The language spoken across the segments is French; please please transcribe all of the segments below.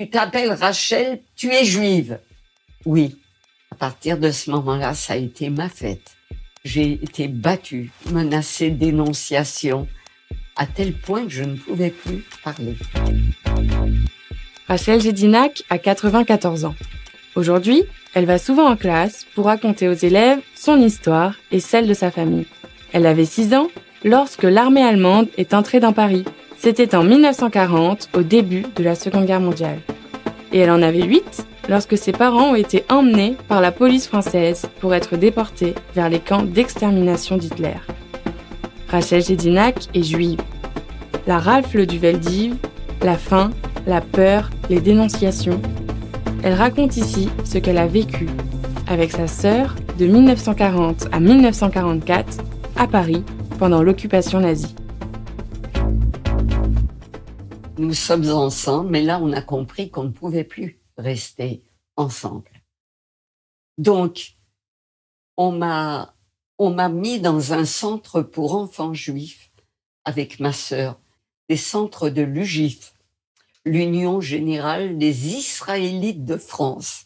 Tu t'appelles Rachel, tu es juive. Oui. À partir de ce moment-là, ça a été ma fête. J'ai été battue, menacée de dénonciation, à tel point que je ne pouvais plus parler. Rachel Gédinac a 94 ans. Aujourd'hui, elle va souvent en classe pour raconter aux élèves son histoire et celle de sa famille. Elle avait 6 ans lorsque l'armée allemande est entrée dans Paris. C'était en 1940, au début de la Seconde Guerre mondiale. Et elle en avait 8 lorsque ses parents ont été emmenés par la police française pour être déportés vers les camps d'extermination d'Hitler. Rachel Gédinac est juive. La rafle du Veldiv, la faim, la peur, les dénonciations. Elle raconte ici ce qu'elle a vécu avec sa sœur de 1940 à 1944 à Paris pendant l'occupation nazie. Nous sommes ensemble, mais là on a compris qu'on ne pouvait plus rester ensemble. Donc, on m'a mis dans un centre pour enfants juifs avec ma sœur, des centres de l'UGIF, l'Union Générale des Israélites de France,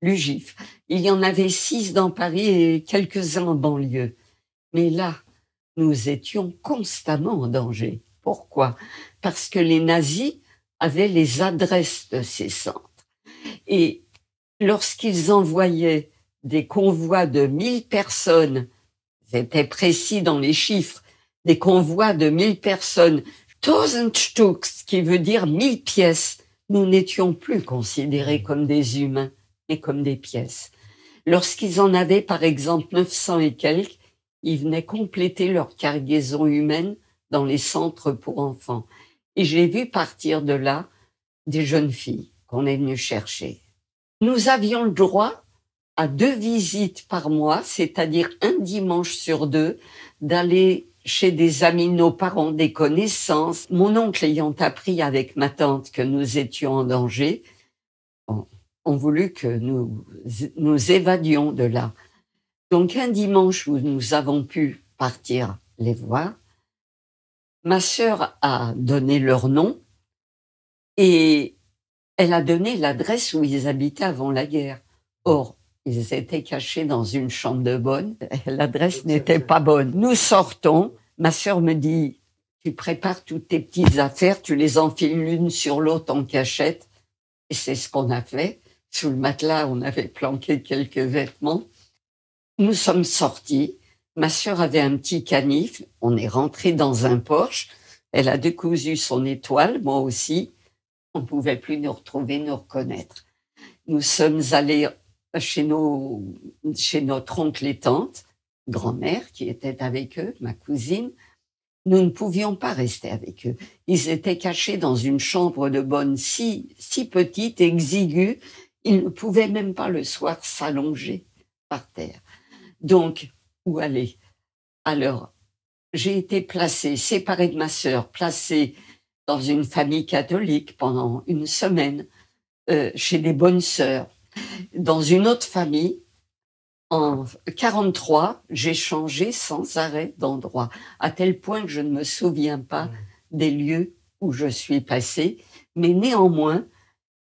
l'UGIF. Il y en avait 6 dans Paris et quelques-uns en banlieue. Mais là, nous étions constamment en danger. Pourquoi ? Parce que les nazis avaient les adresses de ces centres. Et lorsqu'ils envoyaient des convois de 1000 personnes, c'était précis dans les chiffres, des convois de 1000 personnes, 1000 Stück, ce qui veut dire 1000 pièces, nous n'étions plus considérés comme des humains, mais comme des pièces. Lorsqu'ils en avaient, par exemple, 900 et quelques, ils venaient compléter leur cargaison humaine dans les centres pour enfants. Et j'ai vu partir de là des jeunes filles qu'on est venu chercher. Nous avions le droit à 2 visites par mois, c'est-à-dire un dimanche sur 2, d'aller chez des amis, nos parents, des connaissances. Mon oncle ayant appris avec ma tante que nous étions en danger, ont voulu que nous évadions de là. Donc un dimanche où nous avons pu partir les voir, ma sœur a donné leur nom et elle a donné l'adresse où ils habitaient avant la guerre. Or, ils étaient cachés dans une chambre de bonne. L'adresse n'était pas bonne. Nous sortons. Ma sœur me dit, tu prépares toutes tes petites affaires, tu les enfiles l'une sur l'autre en cachette. Et c'est ce qu'on a fait. Sous le matelas, on avait planqué quelques vêtements. Nous sommes sortis. Ma sœur avait un petit canif. On est rentré dans un Porsche. Elle a décousu son étoile, moi aussi. On ne pouvait plus nous retrouver, nous reconnaître. Nous sommes allés chez notre oncle et tante, grand-mère qui était avec eux, ma cousine. Nous ne pouvions pas rester avec eux. Ils étaient cachés dans une chambre de bonne si petite, exiguë. Ils ne pouvaient même pas le soir s'allonger par terre. Donc, où aller ? Alors, j'ai été placée, séparée de ma sœur, placée dans une famille catholique pendant une semaine, chez des bonnes sœurs. Dans une autre famille, en 43, j'ai changé sans arrêt d'endroit, à tel point que je ne me souviens pas des lieux où je suis passée. Mais néanmoins,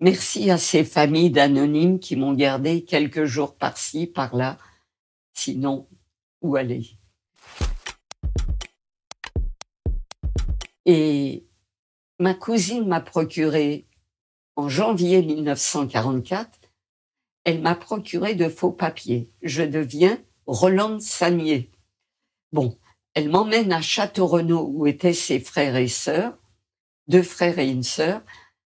merci à ces familles d'anonymes qui m'ont gardé quelques jours par-ci, par-là. Sinon, où aller ? Et ma cousine m'a procuré, en janvier 1944, elle m'a procuré de faux papiers. Je deviens Rolande Sagnier. Bon, elle m'emmène à Château-Renaud, où étaient ses frères et sœurs, 2 frères et une sœur,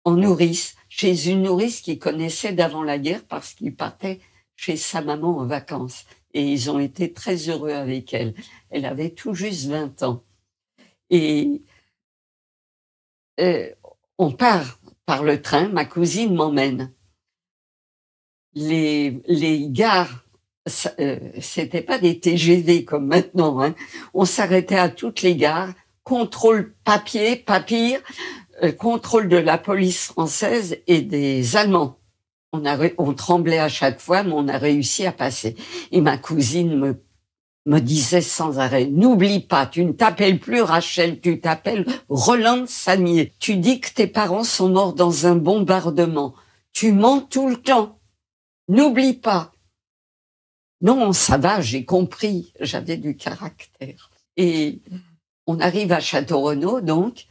en nourrice, chez une nourrice qu'ils connaissaient d'avant la guerre parce qu'ils partaient chez sa maman en vacances. Et ils ont été très heureux avec elle. Elle avait tout juste 20 ans. Et on part par le train, ma cousine m'emmène. Les gares, c'était pas des TGV comme maintenant, hein. On s'arrêtait à toutes les gares, contrôle papier, contrôle de la police française et des Allemands. On tremblait à chaque fois, mais on a réussi à passer. Et ma cousine me disait sans arrêt, n'oublie pas, tu ne t'appelles plus Rachel, tu t'appelles Rolande Sagnier. Tu dis que tes parents sont morts dans un bombardement. Tu mens tout le temps. N'oublie pas. Non, ça va, j'ai compris. J'avais du caractère. Et on arrive à Château-Renaud, donc,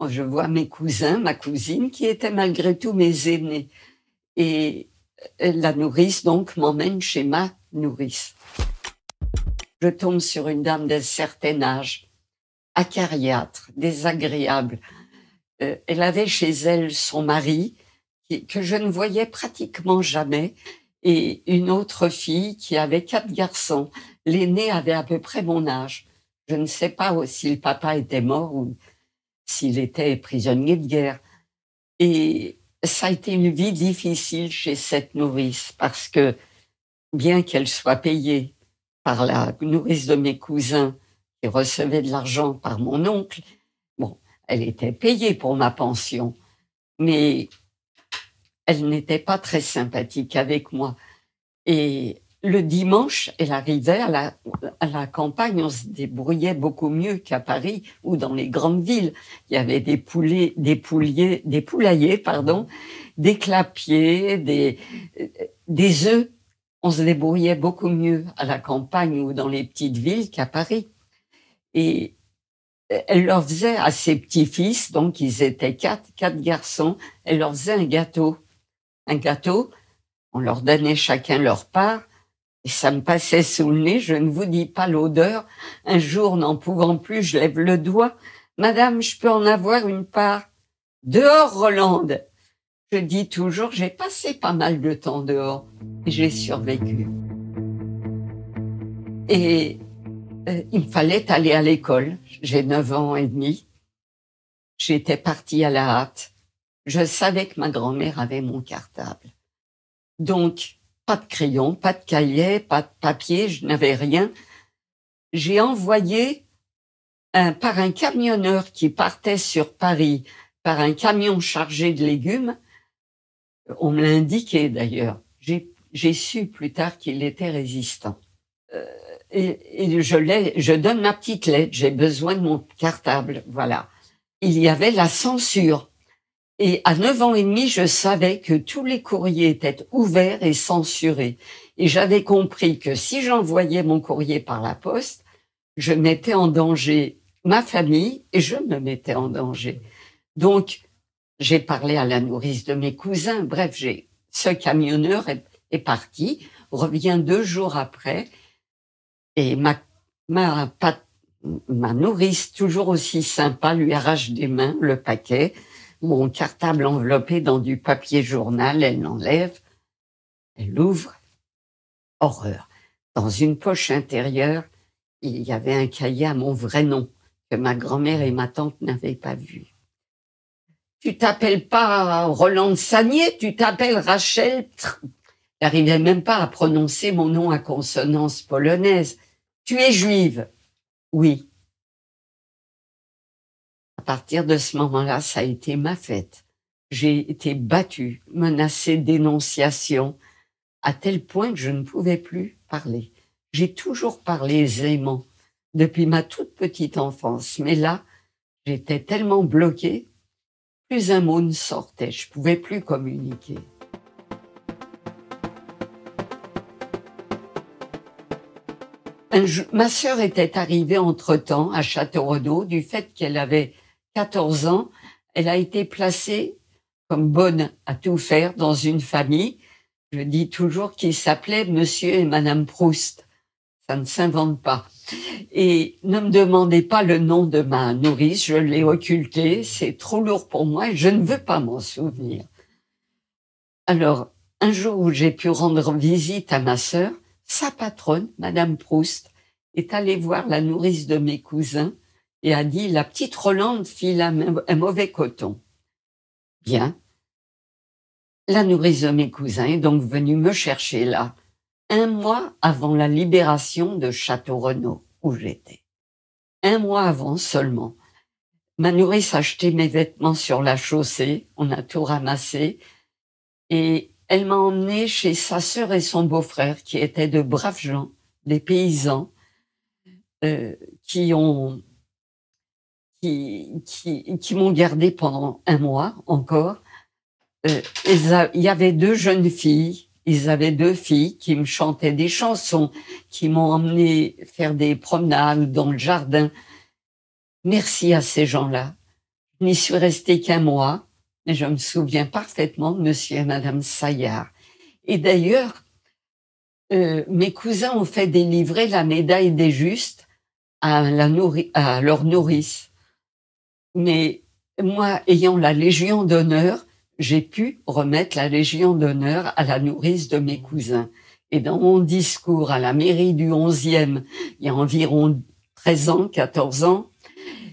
je vois mes cousins, ma cousine, qui étaient malgré tout mes aînés. Et la nourrice, donc, m'emmène chez ma nourrice. Je tombe sur une dame d'un certain âge, acariâtre, désagréable. Elle avait chez elle son mari, que je ne voyais pratiquement jamais, et une autre fille qui avait 4 garçons. L'aîné avait à peu près mon âge. Je ne sais pas si le papa était mort ou s'il était prisonnier de guerre. Et ça a été une vie difficile chez cette nourrice, parce que, bien qu'elle soit payée par la nourrice de mes cousins, qui recevait de l'argent par mon oncle, bon, elle était payée pour ma pension, mais elle n'était pas très sympathique avec moi. Et le dimanche, elle arrivait à la campagne, on se débrouillait beaucoup mieux qu'à Paris ou dans les grandes villes. Il y avait des poulaillers, des clapiers, des œufs. On se débrouillait beaucoup mieux à la campagne ou dans les petites villes qu'à Paris. Et elle leur faisait à ses petits-fils, donc ils étaient quatre garçons, elle leur faisait un gâteau. On leur donnait chacun leur part, et ça me passait sous le nez, je ne vous dis pas l'odeur. Un jour, n'en pouvant plus, je lève le doigt. Madame, je peux en avoir une part? Dehors, Rolande! Je dis toujours, j'ai passé pas mal de temps dehors, et j'ai survécu. Et il me fallait aller à l'école. J'ai 9 ans et demi. J'étais partie à la hâte. Je savais que ma grand-mère avait mon cartable. Donc, pas de crayon, pas de cahier, pas de papier, je n'avais rien. J'ai envoyé par un camionneur qui partait sur Paris, par un camion chargé de légumes. On me l'a indiqué d'ailleurs. J'ai su plus tard qu'il était résistant. Et je donne ma petite lettre, j'ai besoin de mon cartable, voilà. Il y avait la censure. Et à 9 ans et demi, je savais que tous les courriers étaient ouverts et censurés. Et j'avais compris que si j'envoyais mon courrier par la poste, je mettais en danger ma famille et je me mettais en danger. Donc, j'ai parlé à la nourrice de mes cousins. Bref, ce camionneur est parti, revient 2 jours après. Et ma nourrice, toujours aussi sympa, lui arrache des mains le paquet, mon cartable enveloppé dans du papier journal, elle l'enlève, elle l'ouvre. Horreur. Dans une poche intérieure, il y avait un cahier à mon vrai nom, que ma grand-mère et ma tante n'avaient pas vu. Tu t'appelles pas Rolande Sagnier, tu t'appelles Rachel. J'arrivais même pas à prononcer mon nom à consonance polonaise. Tu es juive? Oui. À partir de ce moment-là, ça a été ma fête. J'ai été battue, menacée de dénonciation, à tel point que je ne pouvais plus parler. J'ai toujours parlé aisément, depuis ma toute petite enfance. Mais là, j'étais tellement bloquée, plus un mot ne sortait, je pouvais plus communiquer. Ma sœur était arrivée entre-temps à Château-Renaud. Du fait qu'elle avait 14 ans, elle a été placée comme bonne à tout faire dans une famille. Je dis toujours qu'ils s'appelaient Monsieur et Madame Proust. Ça ne s'invente pas. Et ne me demandez pas le nom de ma nourrice, je l'ai occulté. C'est trop lourd pour moi et je ne veux pas m'en souvenir. Alors, un jour où j'ai pu rendre visite à ma sœur, sa patronne, Madame Proust, est allée voir la nourrice de mes cousins et a dit « La petite Rolande file un mauvais coton ». Bien. La nourrice de mes cousins est donc venue me chercher là, 1 mois avant la libération de Château-Renaud, où j'étais. 1 mois avant seulement. Ma nourrice a acheté mes vêtements sur la chaussée, on a tout ramassé, et elle m'a emmenée chez sa sœur et son beau-frère, qui étaient de braves gens, des paysans. qui m'ont gardé pendant 1 mois encore. Il y avait 2 jeunes filles. Ils avaient 2 filles qui me chantaient des chansons, qui m'ont emmené faire des promenades dans le jardin. Merci à ces gens-là. Je n'y suis restée qu'1 mois, mais je me souviens parfaitement de monsieur et madame Saillard. Et d'ailleurs, mes cousins ont fait délivrer la médaille des justes à leur nourrice. Mais moi, ayant la Légion d'honneur, j'ai pu remettre la Légion d'honneur à la nourrice de mes cousins. Et dans mon discours à la mairie du 11e, il y a environ 13 ans, 14 ans,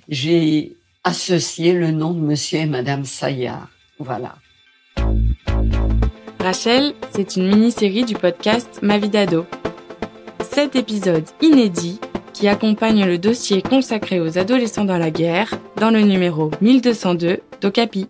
j'ai associé le nom de monsieur et madame Saillard. Voilà. Rachel, c'est une mini-série du podcast Ma vie d'ado. 7 épisodes inédits qui accompagnent le dossier consacré aux adolescents dans la guerre dans le numéro 1202 d'Okapi.